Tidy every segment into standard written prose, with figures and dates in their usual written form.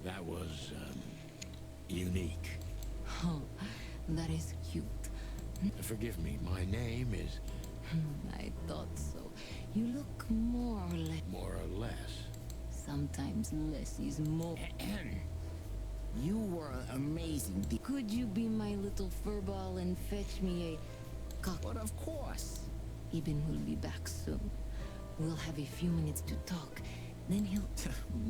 That was unique. Oh, that is cute. Forgive me, my name is I thought so. You look more or less. more or less. Sometimes less is more. You were amazing. Could you be my little furball and fetch me a cock? But of course. Ibn will be back soon. We'll have a few minutes to talk. Then he'll...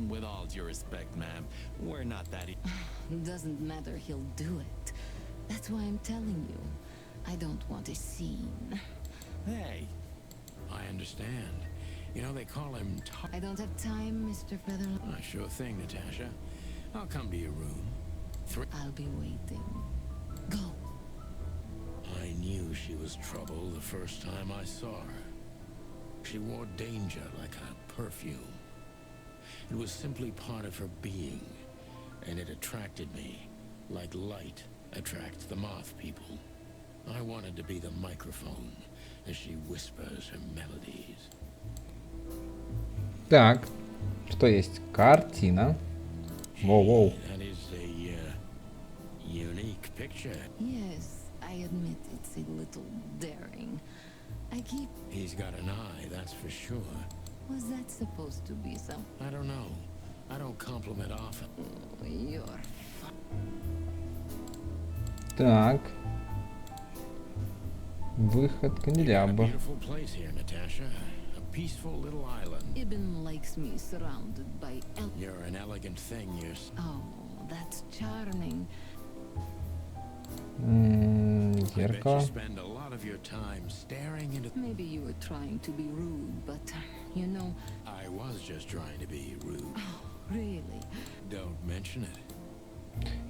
With all due respect, ma'am, we're not that... Doesn't matter, he'll do it. That's why I'm telling you. I don't want a scene. Hey, I understand. You know, they call him I don't have time, Mr. Featherlock. Sure thing, Natasha. I'll come to your room. I'll be waiting. Go. I knew she was trouble the first time I saw her. She wore danger like a perfume. It was simply part of her being, and it attracted me, like light attracts the moth people. I wanted to be the microphone as she whispers her melodies. Так, что есть? Картина. Воу-воу. That is a unique picture. Yes, I admit it's a little daring. I keep... He's got an eye, that's for sure. Was that supposed to be some... I don't know. I don't compliment often. Oh, you're fun. Так. Выход канделябр. Beautiful place here, Natasha. A peaceful little island. Ibn likes me surrounded by You're an elegant thing, Oh, that's charming. I bet you Зеркало. spend a lot of your time staring into... Maybe you were trying to be rude, but, you know... I was just trying to be rude. Oh, really? Don't mention it.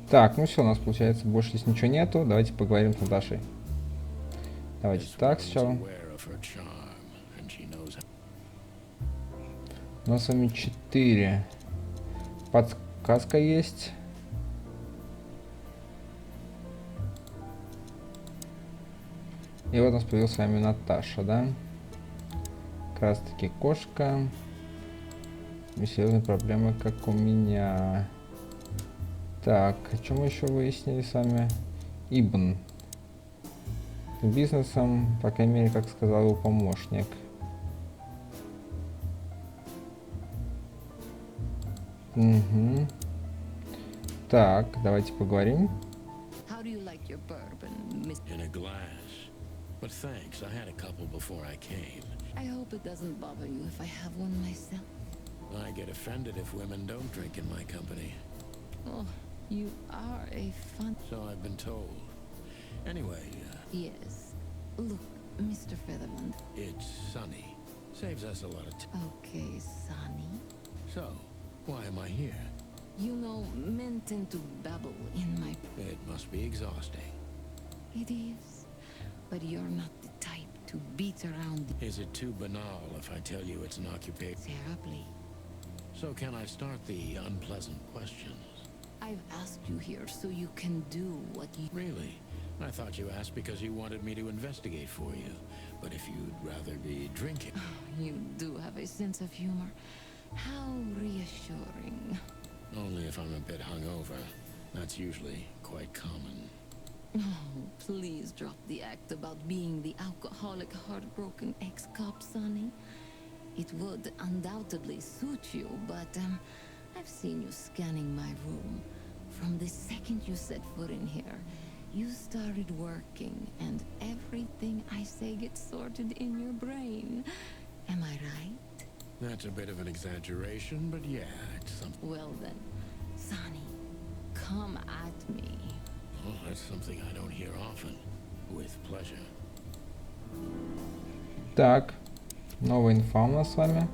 Так, ну все, у нас получается больше здесь ничего нету. Давайте поговорим с Наташей. Давайте This так woman's сначала. aware of her charm, and she knows how... У нас с вами 4. Подсказка есть. И вот у нас появилась с вами Наташа, да? Как раз таки кошка. И серьезные проблемы, как у меня. Так, о чем мы еще выяснили с вами? Ибн. Бизнесом, по крайней мере, как сказал его помощник. Угу. Так, давайте поговорим. How do you like your bourbon, Miss... In a glass. But thanks, I had a couple before I came. I hope it doesn't bother you if I have one myself. I get offended if women don't drink in my company. Oh, you are a fun... So I've been told. Anyway, Yes. Look, Mr. Featherland. it's sunny. Saves us a lot of time. Okay, Sonny. So, why am I here? You know, men tend to babble in my... It must be exhausting. It is. But you're not the type to beat around the... Is it too banal if I tell you it's an occupation? Terribly. So can I start the unpleasant questions? I've asked you here so you can do what you... Really? I thought you asked because you wanted me to investigate for you. But if you'd rather be drinking... You do have a sense of humor. How reassuring. Only if I'm a bit hungover. That's usually quite common. Oh, please drop the act about being the alcoholic, heartbroken ex-cop, Sonny. It would undoubtedly suit you, but I've seen you scanning my room. From the second you set foot in here, you started working, and everything I say gets sorted in your brain. Am I right? That's a bit of an exaggeration, but yeah, it's something. Well then, Sonny, come at me. Oh, that's something I don't hear often. With pleasure. Так, новая инфа у нас с вами.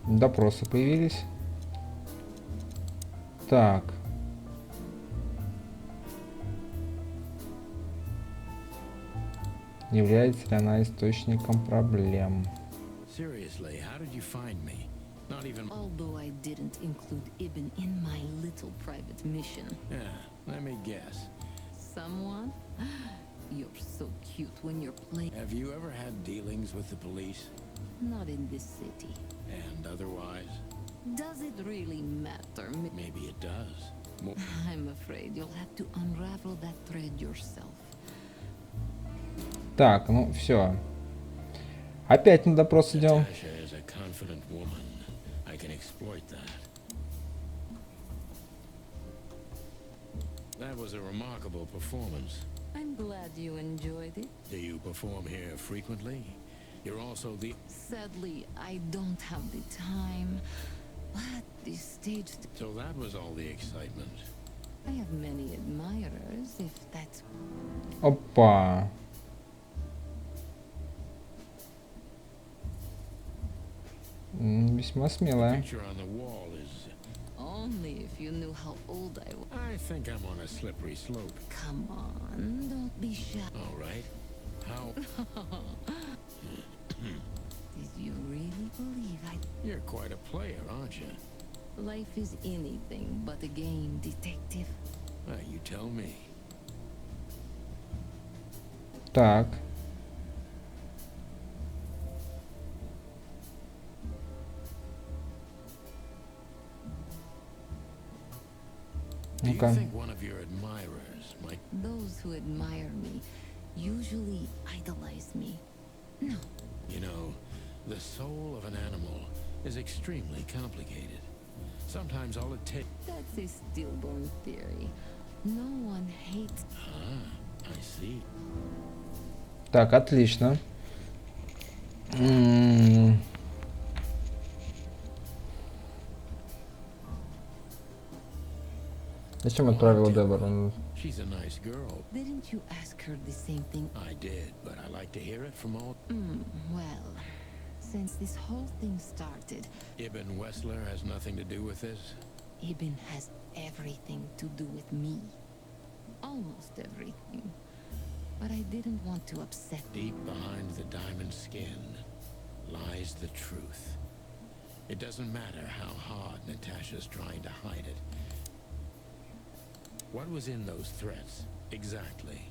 Допросы появились. Так. Является ли она источником проблем? Seriously, how did you find me? Not even... Although I didn't include Ibn in my little private mission. Yeah, let me guess. Someone? You're so cute when you're playing. Have you ever had dealings with the police? Not in this city. And otherwise? Does it really matter? Maybe it does. I'm afraid you'll have to unravel that thread yourself. Так, ну все. Опять на допрос идем. Natasha is a confident woman. I can exploit that. That was a remarkable performance. I'm glad you enjoyed it. Do you perform here frequently? You're also the... Sadly, I don't have the time. But this stage... So that was all the excitement. I have many admirers, if that's... Опа. Весьма смелая. Picture on the wall is... Only if you knew how old I was. I think I'm on a slippery slope. Come on, don't be shy. All right. How... Did you really believe I... You're quite a player, aren't you? Life is anything but a game, detective. You tell me. Так. Do you Ну-ка. think one of your admirers might... Those who admire me usually idolize me. No, You know, the soul of an animal is extremely complicated. Sometimes all it takes... that's a stillborn theory. No one hates... Ah, I see. Так, отлично. Зачем отправила Дебора? She's a nice girl. Didn't you ask her the same thing? I did, but I like to hear it from all... Well, since this whole thing started, Ibn Wessler has nothing to do with this? Ibn has everything to do with me. Almost everything. But I didn't want to upset... Deep behind the diamond skin lies the truth. It doesn't matter how hard Natasha's trying to hide it. What was in those threats, exactly?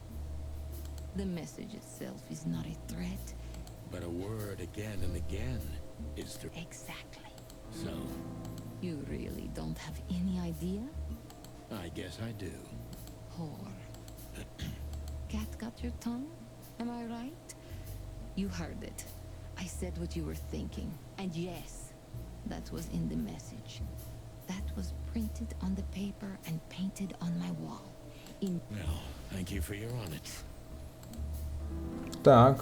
The message itself is not a threat. But a word again and again is the... Exactly. So, You really don't have any idea? I guess I do. Whore. Cat got your tongue? Am I right? You heard it. I said what you were thinking. And yes, that was in the message. That was printed on the paper and painted on my wall. In... Well, thank you for your honesty. Так.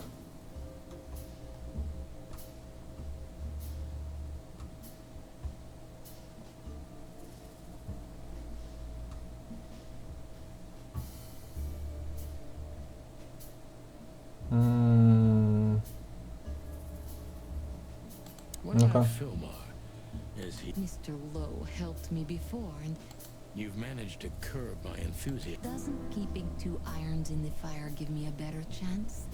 What Okay. about Fillmore? Is he... Mr. Lowe helped me before, and You've managed to curb my enthusiasm. doesn't keeping two irons in the fire give me a better chance?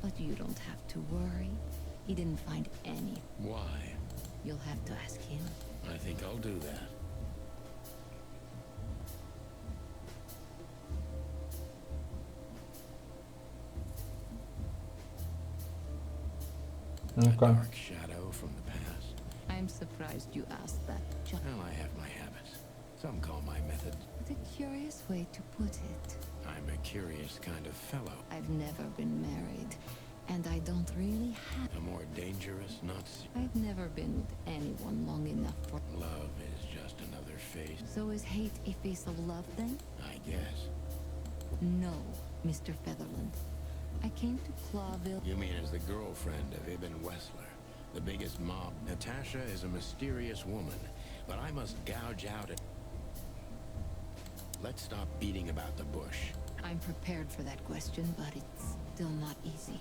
But you don't have to worry. He didn't find any. Why? You'll have to ask him. I think I'll do that. A Ну-ка. dark shadow from the past. I'm surprised you asked that. Just Well, I have my habits. Some call my method. a curious way to put it. I'm a curious kind of fellow. I've never been married, and I don't really have. A more dangerous, not... I've never been with anyone long enough for... Love is just another face, So is hate a face of love then? I guess. No, Mr. Featherland. I came to Clawville. You mean as the girlfriend of Ibn Wessler, the biggest mob? Natasha is a mysterious woman, but I must gouge out it. Let's stop beating about the bush. I'm prepared for that question, but it's still not easy.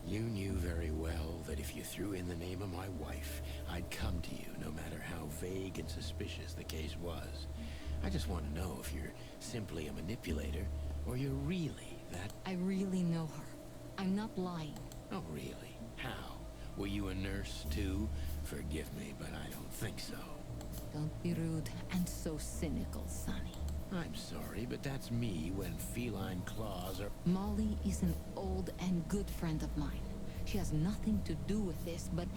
You knew very well that if you threw in the name of my wife, I'd come to you, no matter how vague and suspicious the case was. I just want to know if you're simply a manipulator, or you're really that... I really know her. I'm not lying. Oh, really? How? Were you a nurse, too? Forgive me, but I don't think so. Don't be rude and so cynical, Sonny. I'm sorry, but that's me when feline claws are... Molly is an old and good friend of mine. She has nothing to do with this, but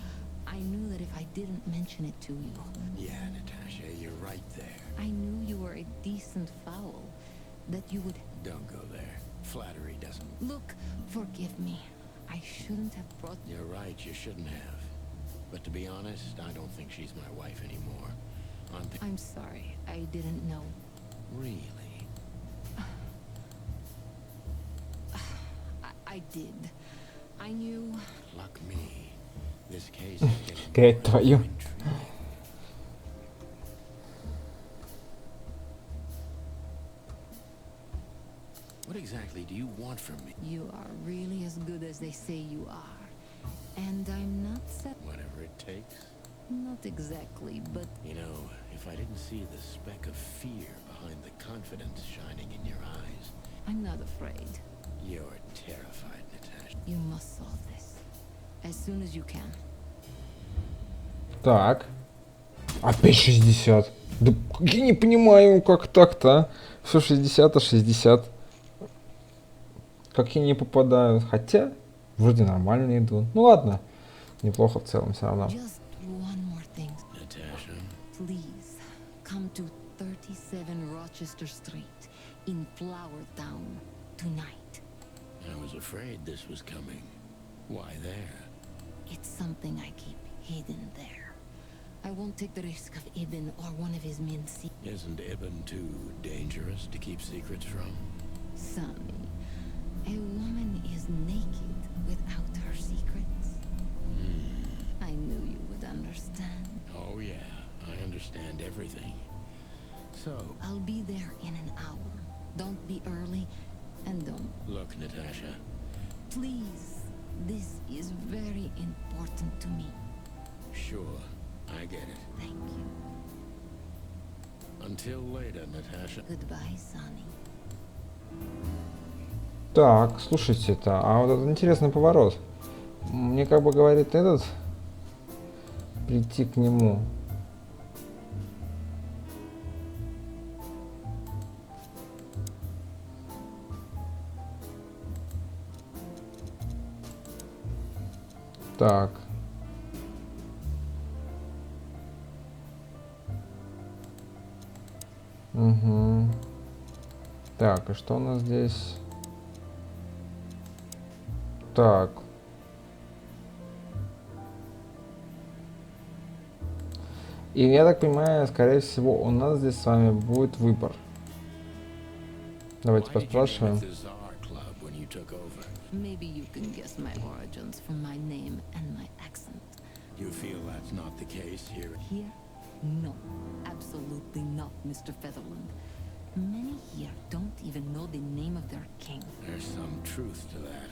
I knew that if I didn't mention it to you, Yeah, Natasha, you're right there. I knew you were a decent fowl, that you would... Don't go there. Flattery doesn't... Look, forgive me. I shouldn't have brought... You're right, you shouldn't have. But to be honest, I don't think she's my wife anymore. I'm sorry, I didn't know. Really? I did. I knew... Luck me. This case is getting Греть твою. intriguing. What exactly do you want from me? You are really as good as they say you are. And I'm not Whatever it takes. Not exactly, but You know, if I didn't see the speck of fear behind the confidence shining in your eyes, I'm not afraid. you're terrified, Natasha. You must solve this. As soon as you can. Так. Опять 60. Да я не понимаю, как так-то, а? Все 60, а 60. Как я не попадаю. Хотя, вроде нормально иду. Ну ладно. Неплохо в целом все равно. Just one more thing. Natasha, Please, come to 37 Rochester Street in Flower Town tonight. I was afraid this was coming. Why there? It's something I keep hidden there. I won't take the risk of Ibn or one of his men see. Isn't Ibn too dangerous to keep secrets from? Sonny, a woman is naked without her secrets. I knew you would understand. Oh yeah, I understand everything. So, I'll be there in an hour. Don't be early, and don't. look, Natasha, Please, this is very important to me. sure, I get it. Thank you. Until later, Natasha. Goodbye, Sonny. Так, слушайте-то, а вот этот интересный поворот. Мне как бы говорит этот... Прийти к нему. Так. Угу. Так, и что у нас здесь? Так. И я так понимаю, скорее всего, у нас здесь с вами будет выбор. Давайте Why did you name поспрашиваем. it the Tsar Club when you took over? Maybe you can guess my origins from my name and my accent. You feel that's not the case here? Here? No, absolutely not, Mr. Featherland. Many here don't even know the name of their king. There's some truth to that.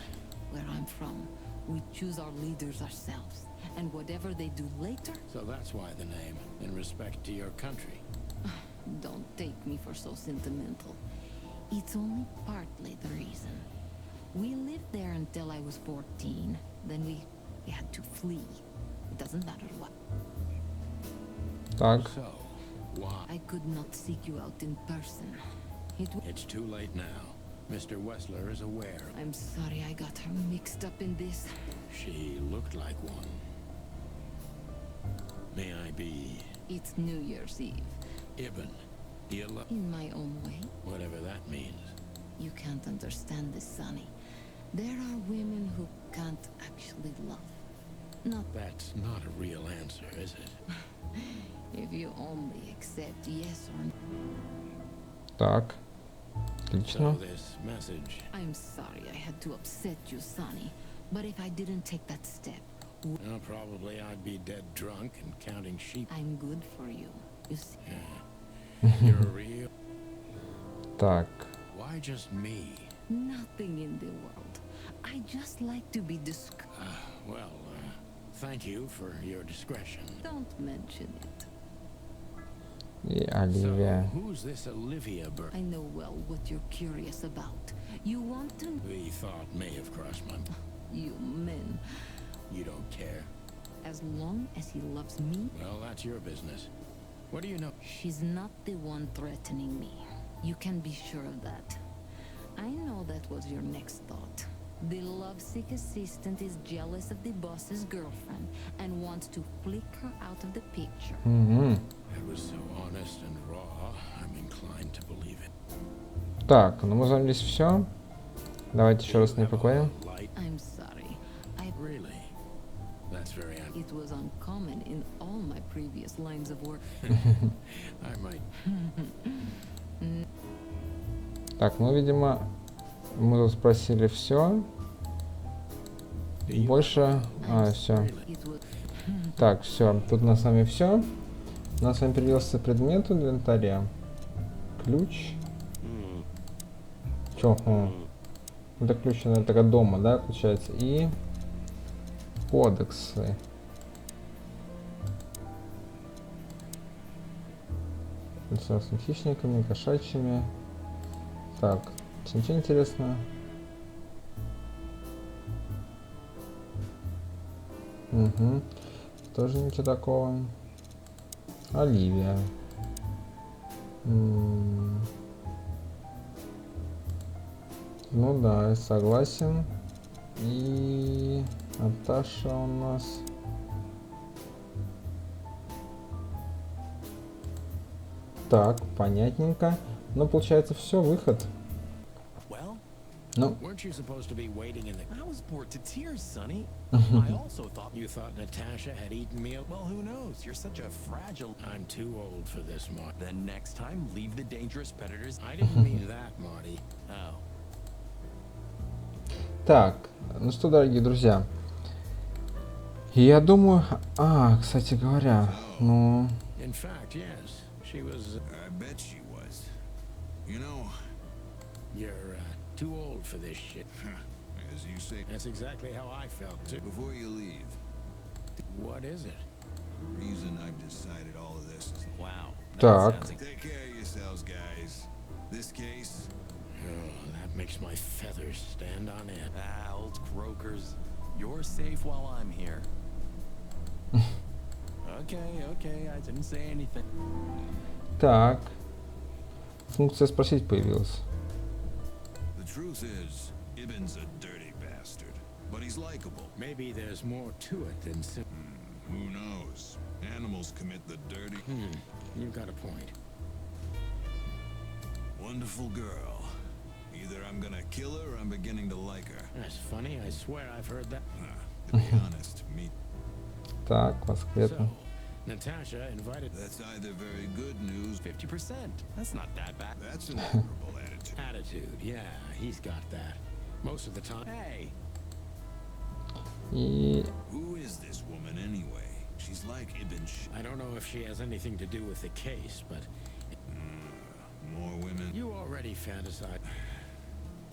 Where I'm from, we choose our leaders ourselves. And whatever they do later, So that's why the name, in respect to your country. don't take me for so sentimental. It's only partly the reason. We lived there until I was 14. Then we had to flee. It doesn't matter what. Так. So, why? I could not seek you out in person. It's too late now. Mr. Wessler is aware. I'm sorry I got her mixed up in this. She looked like one. May I be It's New Year's Eve. Ibn? In my own way. Whatever that means. You can't understand this, Sonny. There are women who can't actually love. Not That's not a real answer, is it? if you only accept yes or no. Так. So Отлично. this message. I'm sorry I had to upset you, Sonny. But if I didn't take that step, Well, probably I'd be dead drunk and counting sheep. I'm good for you. You see, You're real. Так. Why just me? nothing in the world. I just like to be Well, thank you for your discretion. Don't mention it. И So, Оливия. who's this Olivia I know well what you're curious about. You want to... The thought may have crossed my mind. You men. You don't care. As long as he loves me, Well, that's your business. What do you know? she's not the one threatening me. You can be sure of that. I know that was your next thought. The lovesick assistant is jealous of the boss's girlfriend and wants to flick her out of the picture. It was so honest and raw, I'm inclined to believe it. Так, ну мы с вами здесь все. Давайте еще раз не поговорим. Light, I'm sorry. really? That's very It was uncommon in all my previous lines of work. I might. Так, ну, видимо, мы тут спросили все. Больше... все. It was Так, все. Тут у нас с вами все. У нас с вами появился предмет в инвентаре. Ключ. Чё? Это ключ, наверное, только дома, да, получается. И кодексы. С хищниками, кошачьими. Так, ничего интересного. Угу. Тоже ничего такого. Оливия. Ну да, я согласен. И Наташа у нас. Так, понятненько. Ну, получается, все, выход. Well, Ну, Weren't you supposed to be waiting in the... I was bored to tears, Sonny. I also thought You thought Natasha had eaten me? well, who knows? You're such a fragile. I'm too old for this, Marty. Then next time, leave the dangerous predators. I didn't mean that, Marty. Oh. так, ну что, дорогие друзья. Я думаю... кстати говоря, ну... In fact, yes. She was... I bet she was. You know, You're too old for this shit. as you say, That's exactly how I felt, too. before you leave, What is it? the reason I've decided all of this is Wow. Так. Sounds like- take care of yourselves, guys. This case, Oh, that makes my feathers stand on end. old croakers. You're safe while I'm here. Okay, I didn't say anything. Так. Функция спросить появилась. the truth is, Ibn's a dirty bastard, but he's likable. Maybe there's more to it than Who knows? Animals commit the dirty. You've got a point. Wonderful girl. Either I'm gonna kill her or I'm beginning to like her. That's funny. I swear I've heard that. To be honest, me, Так, So, конкретно. Natasha invited... that's either very good news. 50%. That's not that bad. That's an admirable attitude. Attitude, yeah, he's got that. Most of the time. Hey, И... Who is this woman anyway? She's like Ibn I don't know if she has anything to do with the case, but More women. you already fantasize.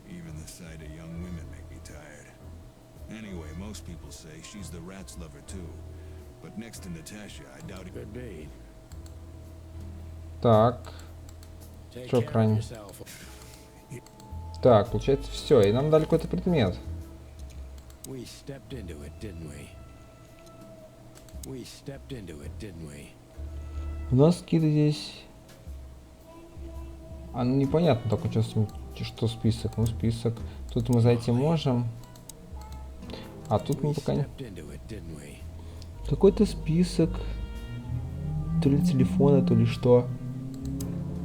Even the sight of young women make me tired. Anyway, most people say she's the rat's lover too. But next to Natasha, I doubt it. Could be. Так. Take Чё, care of крайне? yourself. Так, получается все. И нам дали какой-то предмет. We stepped into it, didn't we? We stepped into it, didn't we? У нас какие-то здесь... ну непонятно только, что список. Ну, список. Тут мы зайти можем. А тут мы We пока не... stepped into it, didn't we? Какой-то список. То ли телефона, то ли что.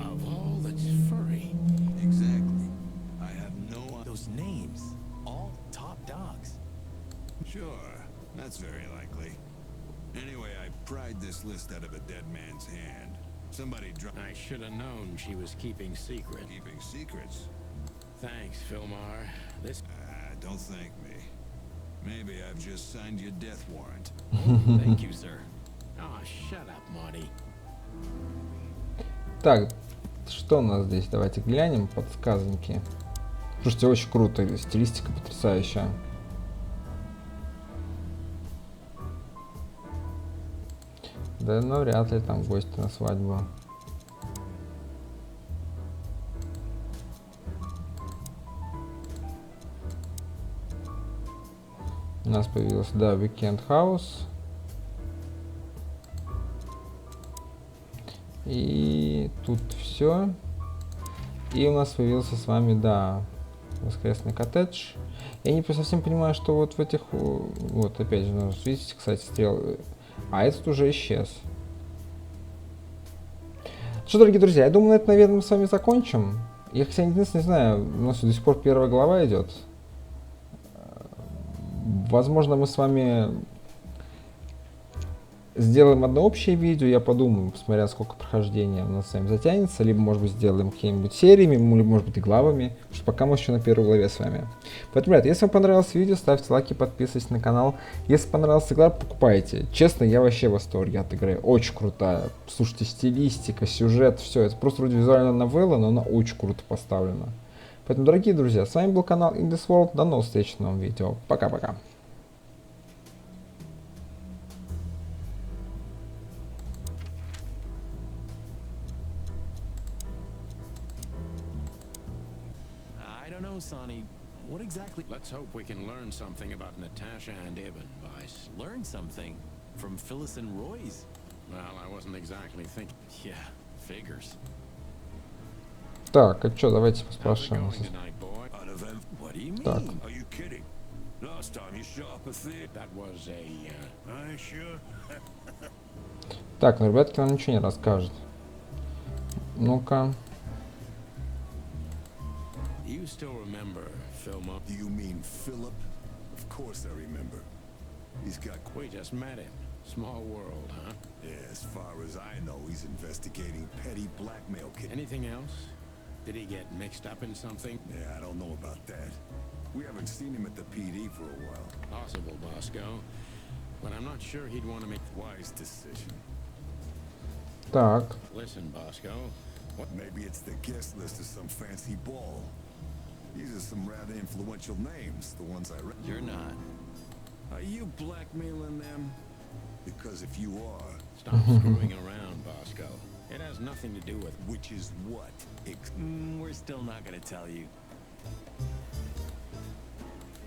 Of all that's furry. Exactly. I have no. those names. All top dogs. Sure, that's very likely. Anyway, I pried this list out of a dead man's hand. Somebody I should have known she was keeping secret. keeping secrets. Thanks, Filmar. This... Don't thank me. Maybe I've just signed your death warrant. Thank you, sir. Oh, shut up, Marty. Так, что у нас здесь? Давайте глянем. Подсказники. Слушайте, очень круто. Стилистика потрясающая. Да навряд ли там гости на свадьбу. У нас появился, да, Weekend House. И тут все. И у нас появился с вами, да, Воскресный коттедж. Я не совсем понимаю, что вот в этих... Вот, опять же, ну, видите, кстати, стрел... А этот уже исчез. Что, дорогие друзья, я думаю, на это, наверное, мы с вами закончим. Я, хотя, единственное, не знаю, у нас до сих пор первая глава идет. Возможно, мы с вами сделаем одно общее видео, я подумаю, посмотря, сколько прохождения у нас с вами затянется, либо, может быть, сделаем какими-нибудь сериями, либо, может быть, и главами, потому что пока мы еще на первой главе с вами. Поэтому, ребят, если вам понравилось видео, ставьте лайки, подписывайтесь на канал. Если понравилась игра, покупайте. Честно, я вообще в восторге от игры. Очень крутая. Слушайте, стилистика, сюжет, все. Это просто вроде визуальная новелла, но она очень круто поставлена. Поэтому, дорогие друзья, с вами был канал Инди-игры. До новых встреч в новом видео. Пока-пока. Sonny, what exactly? Let's hope we can learn something about Natasha and Ibn, Vice. Learn something from Phyllis and Roy's. Well, I wasn't exactly thinking. Yeah, figures. Так, а что, давайте How's it поспрашиваем. going tonight, boy? What do you mean? Так. Are you kidding? Last time you shot up a theater. That was a, Are you sure? Так, ну ребятки нам ничего не расскажут. Ну-ка. You still remember Philmo? Do you mean Philip? Of course I remember. He's got... We just met him. Small world, huh? Yeah, as far as I know, he's investigating petty blackmail kid. Anything else? Did he get mixed up in something? Yeah, I don't know about that. We haven't seen him at the PD for a while. Possible, Bosco. But I'm not sure he'd want to make the Wise decision. Так. Listen, Bosco. What? Maybe it's the guest list of some fancy ball. These are some rather influential names, the ones I read. You're not. Are you blackmailing them? Because if you are, Stop screwing around, Bosco. It has nothing to do with... which is what? We're still not gonna tell you.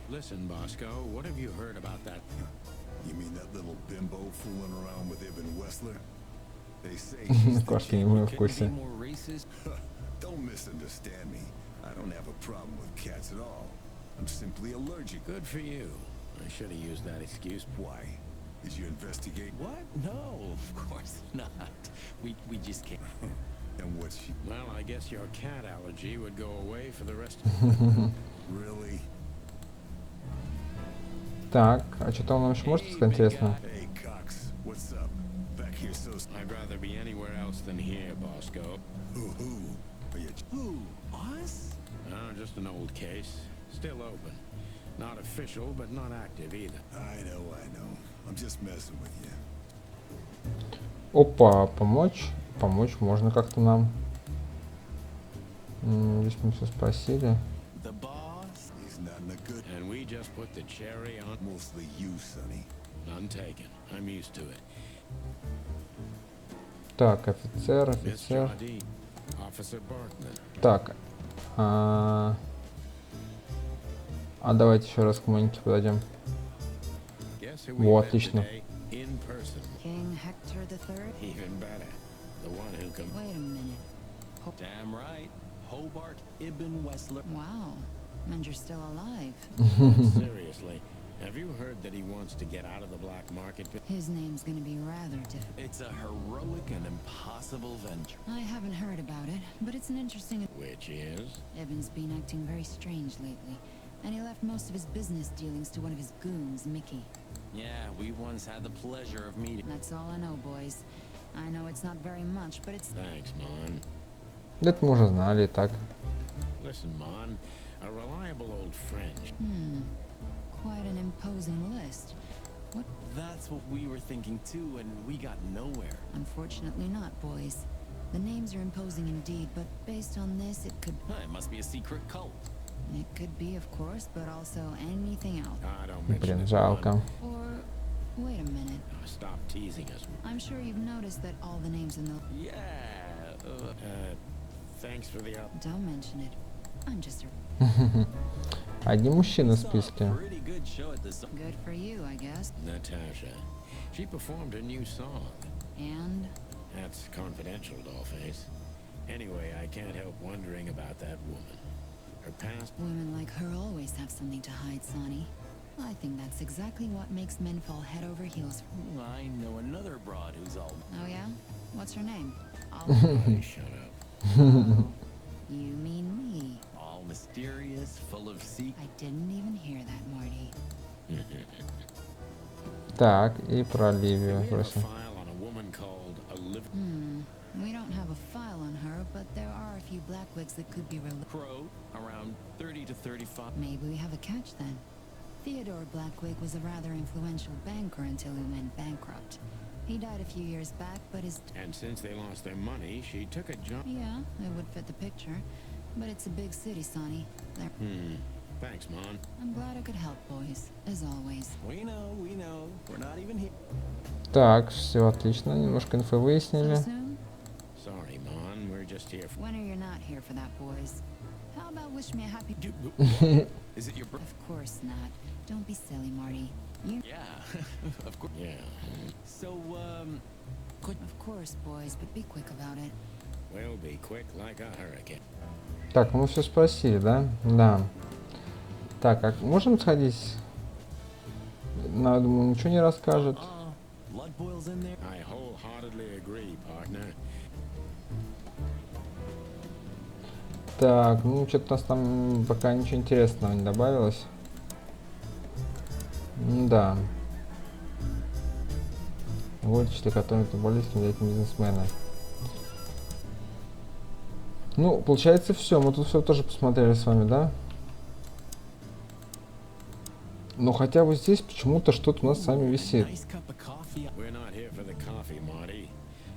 Listen, Bosco, what have you heard about that? You mean that little bimbo fooling around with Ibn Wessler? They say she's the Кошки не chick. мы в Couldn't be курсе. more racist. Don't misunderstand me. I don't have a problem with cats at all. I'm simply allergic. Good for you. I should have used that excuse. Why? Did you investigate? What? No, of course not. We just can't. And what's she... Well, I guess your cat allergy would go away for the rest Really? Так, а что-то он нам еще может сказать интересно? Hey, Cox, what's up? Back here so... I'd rather be anywhere else than here, Bosco. Who? Are you... Who? Us? Just an old case. Still open. Not official, but not active either. I know. I'm just messing with you. Опа, помочь? Помочь можно как-то нам. Здесь мы все спросили. The boss? He's not in a good... And we just put the cherry on. Mostly you, Sonny. None taken. I'm used to it. Так, офицер, Miss офицер. Jardine, Officer Barkman. Так. Давайте еще раз к Монике подойдем. Guess who we Вот, met отлично. today in person. King Hector III? Even better. The one who can... Wait a minute. Damn right. Hobart Ibn Wessler. Wow. And you're still alive. Seriously. Have you heard that he wants to get out of the black market? His name's gonna be rather different. It's a heroic and impossible venture. I haven't heard about it, but it's an interesting... Which is? Evan's been acting very strange lately, and he left most of his business dealings to one of his goons, Mickey. Yeah, we once had the pleasure of meeting. That's all I know, boys. I know it's not very much, but it's... Thanks, Mon. Это мы уже знали, так. Listen, Mon. A reliable old friend. Quite an imposing list. What? That's what we were thinking too, and we got nowhere. Unfortunately not, boys. The names are imposing indeed, but based on this, it could... It must be a secret cult. It could be, of course, but also anything else. Don't mention Блин, it, жалко. Or... Wait a minute. Mon. Stop teasing us. I'm sure you've noticed that all the names in the... Yeah. Thanks for the up. Don't mention it. I'm just a... Одни мужчины в Saw a списке. pretty good show at this. Good for you, I guess. Natasha. She performed a new song. And... That's confidential, Dollface. Anyway, I can't help wondering about that woman. Her past. Women like her always have something to hide, Sonny. I think that's exactly what makes men fall head over heels. I know another broad who's all... Oh yeah? What's her name? Hey, shut up. Oh, you mean me. all mysterious, full of secrets. I didn't even hear that, Marty. Так, и про We Ливию, have a просим. file on a woman called Olivia. We don't have a file on her, but there are a few blackwigs that could be released. Crow, around 30 to 35. Maybe we have a catch then. Theodore Blackwig was a rather influential banker until he went bankrupt. He died a few years back, but his... And since they lost their money, she took a job. Yeah, it would fit the picture. But it's a big city, Sonny. There. Thanks, Mon. I'm glad I could help, boys, as always. We know. We're not even here. Так, все отлично, немножко инфы So выяснили. soon? Sorry, Mon. We're just here for... When are you not here for that, boys? How about wish me a happy... Is it your birthday? Of course not. Don't be silly, Marty. You... Yeah, of course. Yeah. So, Of course, boys, but be quick about it. We'll be quick like a hurricane. Так, мы все спросили, да? Да. Так, а можем сходить? Ну, я думаю, ничего не расскажет. blood boils in there. I wholeheartedly agree, partner. Так, ну что-то у нас там пока ничего интересного не добавилось. Да. Вылечили какой-то болезнь этим бизнесмена. Ну, получается, все. Мы тут все тоже посмотрели с вами, да? Но хотя вот здесь почему-то что-то у нас с вами висит. Nice cup of coffee. We're not here for the coffee, Marty.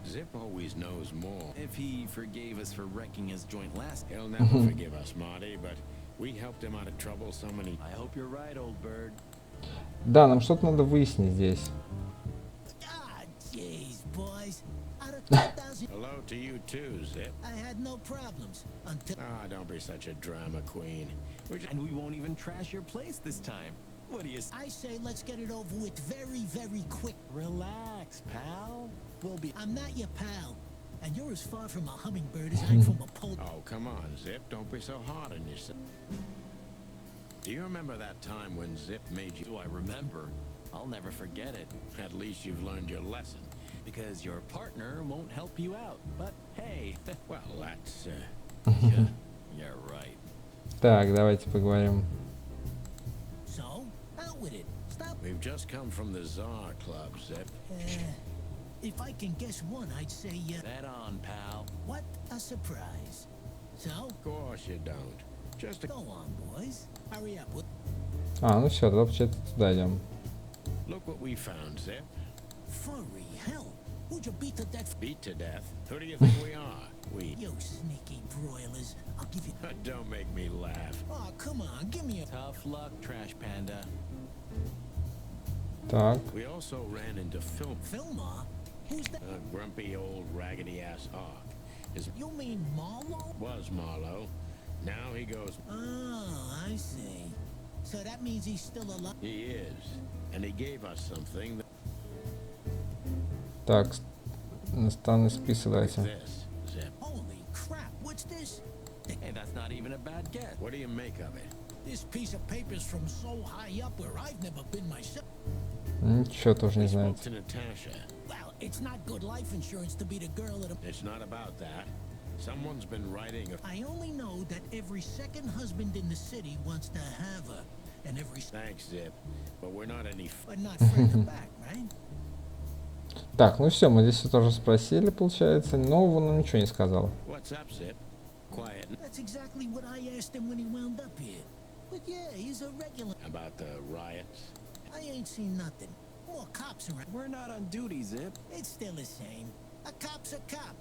Zip always knows more. If he forgave us for wrecking his joint last. He'll never forgive us, Marty, but we helped him out of trouble so many... I hope you're right, old bird. Да, нам что-то надо выяснить здесь. Ah, jeez, boys. Out of 2,000, Hello to you too, Zip. I had no problems until... Ah, don't be such a drama queen. We're just... And we won't even trash your place this time. What do you say? I say let's get it over with very, very quick. Relax, pal. We'll be... I'm not your pal. And you're as far from a hummingbird as I'm from a pole. Oh, come on, Zip. Don't be so hard on yourself. Do you remember that time when Zip made you... Do I remember? I'll never forget it. At least you've learned your lesson. Because your partner won't help you out. But hey, Well, that's... you're right. Так, давайте поговорим. So, out with it. Stop. We've just come from the Czar Club, Zip. If I can guess one, I'd say, Bet on, pal. what a surprise. So, Of course you don't. Just a... go on, boys. Hurry up. А, ну все, тогда получается туда идем. Look what we found, Zip. Furry hell. Who'd you beat to death? Beat to death. Who do you think we are? We... You sneaky broilers. I'll give you... Don't make me laugh. Oh, come on. Give me a... Tough luck, trash panda. Так, We also ran into Filmar? Who's that? a grumpy old raggedy-ass hawk. His You mean Marlowe? was Marlowe. Now he goes... Oh, I see. So that means he's still alive. He is. And he gave us something that... так, наставный список Like дайте. this, Zip. Holy crap, what's this? Hey, that's not even a bad guess. What do you make of it? This piece of paper's from so high up where I've never been myself. Ничего тоже не We spoke знаете. to Natasha. Well, it's not good life insurance to be the girl at a... It's not about that. Someone's been writing a... I only know that every second husband in the city wants to have her. And every... Thanks, Zip. But we're not any... But not front to back, right? Так, ну все, мы здесь все тоже спросили, получается. Нового нам ничего не сказал. What's up, Zip? Quiet. That's exactly what I asked him when he wound up here. But yeah, he's a regular... About the riots? I ain't seen nothing. More cops around. We're not on duty, Zip. It's still the same. A cop's a cop.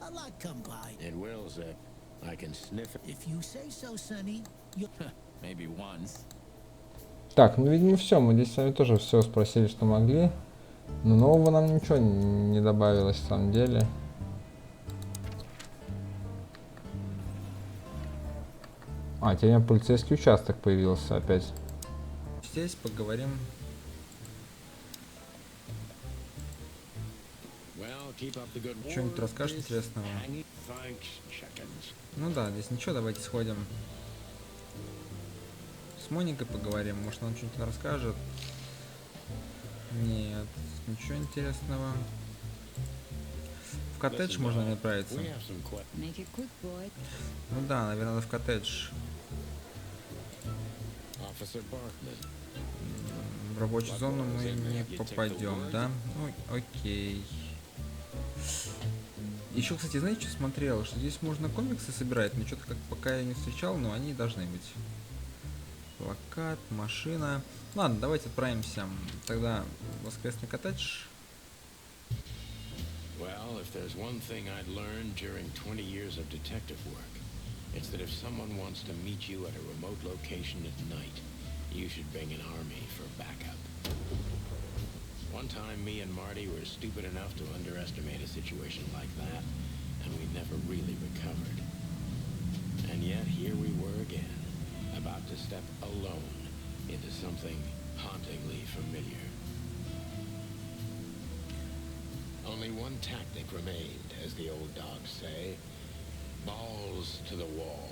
A lot come by. It will, Zip. I can sniff it. If you say so, Sonny, you... Maybe once. Так, ну, видимо, все. Мы здесь с вами тоже все спросили, что могли. Но нового нам ничего не добавилось, на самом деле. А, теперь у меня полицейский участок появился опять. Здесь поговорим. Well, keep up the good work. Что-нибудь расскажешь интересного? Thanks, chickens. Ну да, здесь ничего, давайте сходим. с Моникой поговорим, может она что-то расскажет. Нет, ничего интересного. В коттедж можно не отправиться. Make it quick, boy. Ну да, наверное, надо в коттедж. В рабочую зону мы не попадем, да? Ну, окей. Еще, кстати, знаете, что смотрел? Что здесь можно комиксы собирать, но что-то как пока я не встречал, но они должны быть. Плакат, машина. Ладно, давайте отправимся тогда в воскресный коттедж. Well, if there's one thing I'd learned during 20 years of detective work, it's that if someone wants to meet you at a remote location at night, you should bring an army for backup. One time, me and Marty were stupid enough to underestimate a situation like that, and we never really recovered. And yet, here we were again, about to step alone into something hauntingly familiar. Only one tactic remained, as the old dogs say. Balls to the wall.